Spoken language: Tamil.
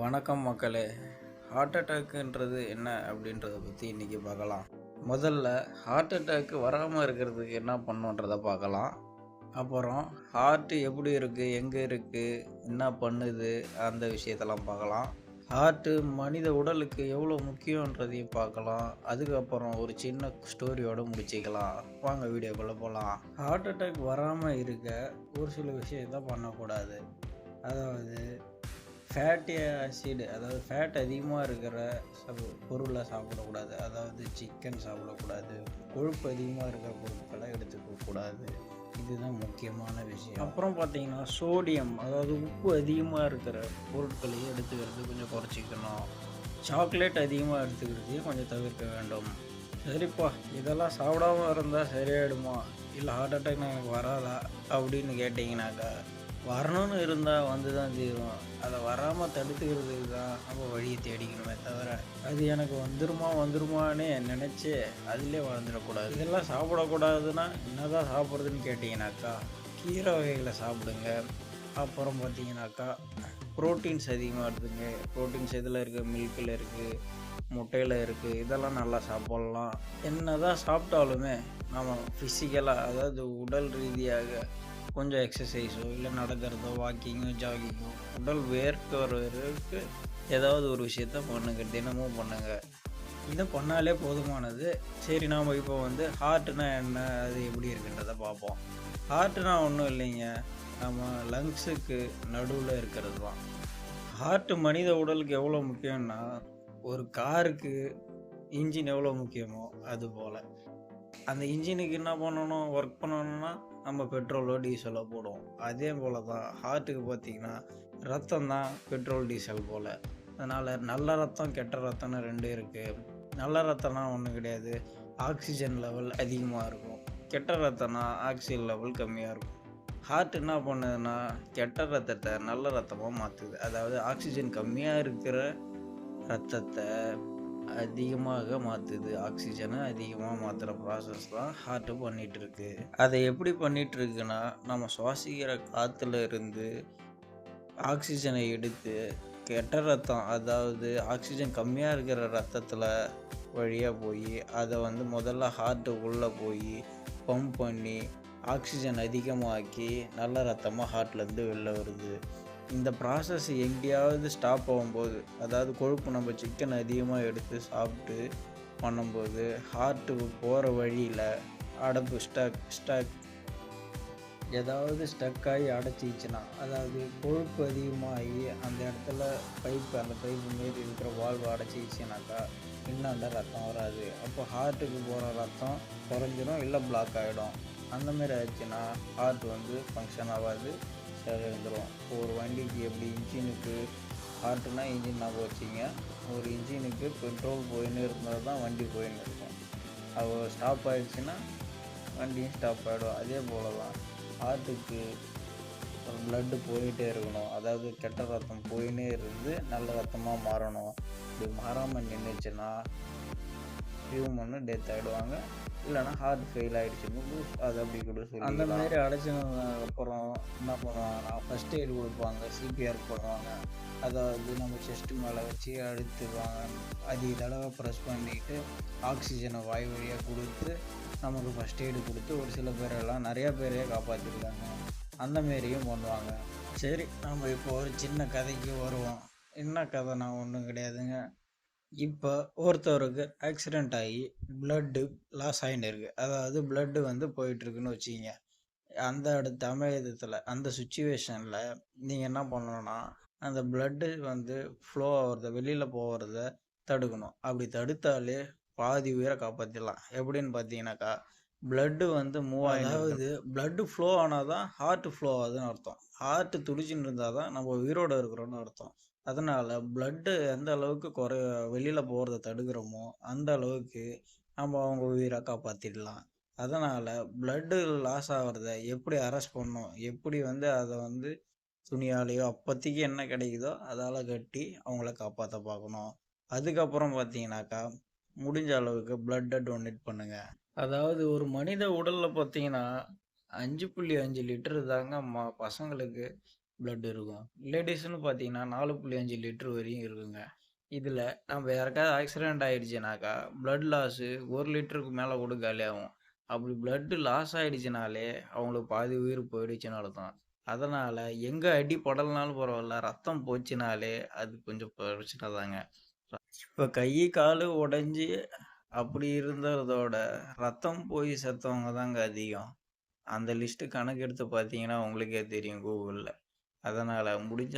வணக்கம் மக்களே. ஹார்ட் அட்டாக்குன்றது என்ன அப்படின்றத பற்றி இன்றைக்கி பார்க்கலாம். முதல்ல ஹார்ட் அட்டாக்கு வராமல் இருக்கிறதுக்கு என்ன பண்ணுன்றதை பார்க்கலாம். அப்புறம் ஹார்ட்டு எப்படி இருக்குது, எங்கே இருக்குது, என்ன பண்ணுது, அந்த விஷயத்தெல்லாம் பார்க்கலாம். ஹார்ட்டு மனித உடலுக்கு எவ்வளோ முக்கியன்றதையும் பார்க்கலாம். அதுக்கப்புறம் ஒரு சின்ன ஸ்டோரியோடு முடிச்சிக்கலாம். வாங்க வீடியோக்குள்ளே போகலாம். ஹார்ட் அட்டாக் வராமல் இருக்க ஒரு சில விஷயத்தை பண்ணக்கூடாது. அதாவது ஃபேட்டி ஆசிட், அதாவது ஃபேட் அதிகமாக இருக்கிற பொருளை சாப்பிடக்கூடாது. அதாவது சிக்கன் சாப்பிடக்கூடாது, கொழுப்பு அதிகமாக இருக்கிற பொருட்களை எடுத்துக்கக்கூடாது. இதுதான் முக்கியமான விஷயம். அப்புறம் பார்த்தீங்கன்னா சோடியம், அதாவது உப்பு அதிகமாக இருக்கிற பொருட்களையும் எடுத்துக்கிறது கொஞ்சம் குறைச்சிக்கணும். சாக்லேட் அதிகமாக எடுத்துக்கிறதையும் கொஞ்சம் தவிர்க்க வேண்டும். சரிப்பா, இதெல்லாம் சாப்பிடாமல் இருந்தால் சரியாயிடுமா, இல்லை ஹார்ட் அட்டாக் எனக்கு வராதா அப்படின்னு கேட்டிங்கனாக்கா, வரணும்னு இருந்தால் வந்து தான் தீரும். அதை வராமல் தடுத்துக்கிறதுக்கு தான் நம்ம வழியை தேடிக்கணுமே தவிர, அது எனக்கு வந்துருமானே நினச்சி அதிலே வாழ்ந்துடக்கூடாது. இதெல்லாம் சாப்பிடக்கூடாதுன்னா என்ன தான் சாப்பிட்றதுன்னு கேட்டிங்கனாக்கா, கீரை வகைகளை சாப்பிடுங்க. அப்புறம் பார்த்தீங்கன்னாக்கா ப்ரோட்டீன்ஸ் அதிகமாக எடுத்துங்க. ப்ரோட்டீன்ஸ் இதில் இருக்குது, மில்கில் இருக்குது, முட்டையில் இருக்குது. இதெல்லாம் நல்லா சாப்பிட்லாம். என்ன தான் சாப்பிட்டாலுமே நம்ம ஃபிசிக்கலாக, அதாவது உடல் ரீதியாக கொஞ்சம் எக்ஸசைஸோ இல்லை நடக்கிறதோ, வாக்கிங்கோ, ஜாகிங்கோ, உடல் வேர்க்கிறவருக்கு ஏதாவது ஒரு விஷயத்த பண்ணுங்க, தினமும் பண்ணுங்க. இதை பண்ணாலே போதுமானது. சரி, நாம் இப்போ ஹார்ட்டுனா என்ன, அது எப்படி இருக்குன்றதை பார்ப்போம். ஹார்ட்டுனா ஒன்றும் இல்லைங்க, நம்ம லங்ஸுக்கு நடுவில் இருக்கிறது தான். ஹார்ட்டு மனித உடலுக்கு எவ்வளோ முக்கியம்னா, ஒரு காருக்கு இன்ஜின் எவ்வளோ முக்கியமோ அது போல் அந்த இன்ஜினுக்கு என்ன பண்ணணும், ஒர்க் பண்ணணும்னா நம்ம பெட்ரோலோ டீசலோ போடுவோம். அதே போல் தான் ஹார்ட்டுக்கு பார்த்திங்கன்னா ரத்தம் தான் பெட்ரோல் டீசல் போல். அதனால் நல்ல ரத்தம் கெட்ட ரத்தம்னு ரெண்டு இருக்குது. நல்ல ரத்தம்னா ஒன்றும் கிடையாது, ஆக்சிஜன் லெவல் அதிகமாக இருக்கும். கெட்ட ரத்தம்னா ஆக்சிஜன் லெவல் கம்மியாக இருக்கும். ஹார்ட் என்ன பண்ணுதுன்னா கெட்ட ரத்தத்தை நல்ல ரத்தமாக மாற்றுது. அதாவது ஆக்சிஜன் கம்மியாக இருக்கிற ரத்தத்தை அதிகமாக மாற்றுது. ஆக்சிஜனை அதிகமாக மாற்றுற ப்ராசஸ் தான் ஹார்ட்டு பண்ணிகிட்ருக்கு. அதை எப்படி பண்ணிகிட்ருக்குன்னா, நம்ம சுவாசிக்கிற காற்றுல இருந்து ஆக்சிஜனை எடுத்து கெட்ட ரத்தம், அதாவது ஆக்சிஜன் கம்மியாக இருக்கிற ரத்தத்தில் வழியாக போய் அதை முதல்ல ஹார்ட்டு உள்ளே போய் பம்ப் பண்ணி ஆக்சிஜன் அதிகமாக்கி நல்ல ரத்தமாக ஹார்ட்லேருந்து வெளில வருது. இந்த ப்ராசஸ் எங்கேயாவது ஸ்டாப் ஆகும்போது, அதாவது கொழுப்பு நம்ம சிக்கன் அதிகமாக எடுத்து சாப்பிட்டு பண்ணும்போது ஹார்ட்டுக்கு போகிற வழியில் அடைப்பு ஸ்டக் ஏதாவது ஸ்டக்காகி அடைச்சிச்சுன்னா, அதாவது கொழுப்பு அதிகமாகி அந்த இடத்துல அந்த பைப்பு மாரி இருக்கிற வால்வு அடைச்சிச்சுனாக்கா இன்னும் ரத்தம் வராது. அப்போ ஹார்ட்டுக்கு போகிற ரத்தம் குறைஞ்சிடும், இல்லை பிளாக் ஆகிடும். அந்தமாரி ஆயிடுச்சுன்னா ஹார்ட் ஃபங்க்ஷன் ஆகாது, சரி வந்துடும். ஒரு வண்டிக்கு எப்படி இன்ஜினுக்கு, ஹார்ட்டுனா இன்ஜின் ஞாபகம் வச்சிங்க, ஒரு இன்ஜினுக்கு பெட்ரோல் போயின்னு இருந்தால் தான் வண்டி போயின்னு இருக்கும். அது ஸ்டாப் ஆகிடுச்சுன்னா வண்டியும் ஸ்டாப் ஆகிடும். அதே போல் தான் ஹார்ட்டுக்கு ப்ளட்டு போயிட்டே இருக்கணும். அதாவது கெட்ட ரத்தம் போயின்னே இருந்து நல்ல ரத்தமாக மாறணும். இப்படி மாறாமல் நின்றுச்சுன்னா ஹியூமனு டெத் ஆகிடுவாங்க, இல்லைனா ஹார்ட் ஃபெயில் ஆகிடுச்சுன்னு அது அப்படி கூட சொல்லி. அந்த மாதிரி அடைச்சினதுக்கப்புறம் என்ன பண்ணுவாங்கன்னா ஃபஸ்ட் எய்டு கொடுப்பாங்க, சிபிஆர் பண்ணுவாங்க. அதாவது நம்ம செஸ்ட்டு மேலே வச்சு அழுத்துவாங்க, அதிக தடவை ப்ரெஸ் பண்ணிவிட்டு ஆக்சிஜனை வாய் வழியாக கொடுத்து நமக்கு ஃபஸ்ட் எய்டு கொடுத்து ஒரு சில பேரெல்லாம் நிறையா பேரையே காப்பாற்றிருக்காங்க. அந்தமாரியும் பண்ணுவாங்க. சரி, நம்ம இப்போ ஒரு சின்ன கதைக்கு வருவோம். என்ன கதைனா ஒன்றும் கிடையாதுங்க. இப்போ ஒருத்தவருக்கு ஆக்சிடெண்ட் ஆகி பிளட்டு லாஸ் ஆகிட்டு இருக்குது. அதாவது பிளட்டு போயிட்டுருக்குன்னு வச்சுக்கிங்க. அந்த அடுத்த அமையத்தில் அந்த சுச்சுவேஷனில் நீங்கள் என்ன பண்ணணும்னா, அந்த பிளட்டு ஃப்ளோ ஆகிறத, வெளியில் போகிறத தடுக்கணும். அப்படி தடுத்தாலே பாதி உயிரை காப்பாற்றிடலாம். எப்படின்னு பார்த்தீங்கன்னாக்கா, பிளட்டு மூவ் ஆகி, அதாவது பிளட்டு ஃப்ளோ ஆனால் தான் ஹார்ட்டு ஃப்ளோ ஆகுதுன்னு அர்த்தம். ஹார்ட்டு துடிச்சின்னு இருந்தால் தான் நம்ம உயிரோடு இருக்கிறோன்னு அர்த்தம். அதனால் பிளட்டு எந்த அளவுக்கு வெளியில் போகிறத தடுக்கிறோமோ அந்த அளவுக்கு நம்ம அவங்க உயிரை காப்பாற்றிடலாம். அதனால் பிளட்டு லாஸ் ஆகிறத எப்படி அரெஸ்ட் பண்ணணும், எப்படி அதை துணியாலேயோ அப்போதைக்கு என்ன கிடைக்குதோ அதால் கட்டி அவங்கள காப்பாற்ற பார்க்கணும். அதுக்கப்புறம் பார்த்தீங்கன்னாக்கா, முடிஞ்ச அளவுக்கு பிளட்டை டொனேட் பண்ணுங்கள். அதாவது ஒரு மனித உடலில் பார்த்தீங்கன்னா 5.5 லிட்டரு தாங்க பசங்களுக்கு பிளட் இருக்கும். லேடீஸ்ன்னு பார்த்தீங்கன்னா 4.5 லிட்டர் வரையும் இருக்குங்க. இதில நம்ம யாருக்காவது ஆக்சிடென்ட் ஆயிடுச்சுனாக்கா, பிளட் லாஸு 1 லிட்டருக்கு மேல கூட காலியாகும். அப்படி பிளட் லாஸ் ஆயிடுச்சுனாலே, அவங்களுக்கு பாதி உயிர் போயிடுச்சுன்னு அர்த்தம். அதனால எங்க அடி படலனாலும் பரவால்ல, ரத்தம் போச்சுனாலே அது கொஞ்சம் பிரச்சனை தாங்க. இப்ப கை, காலு உடைஞ்சு அப்படி இருந்ததோட, ரத்தம் போய் செத்தவங்க தாங்க அதிகம். அந்த லிஸ்ட் கணக்கெடுத்து பார்த்தீங்கன்னா, உங்களுக்கே தெரியும் கூகுள்ல. அதனால முடிஞ்ச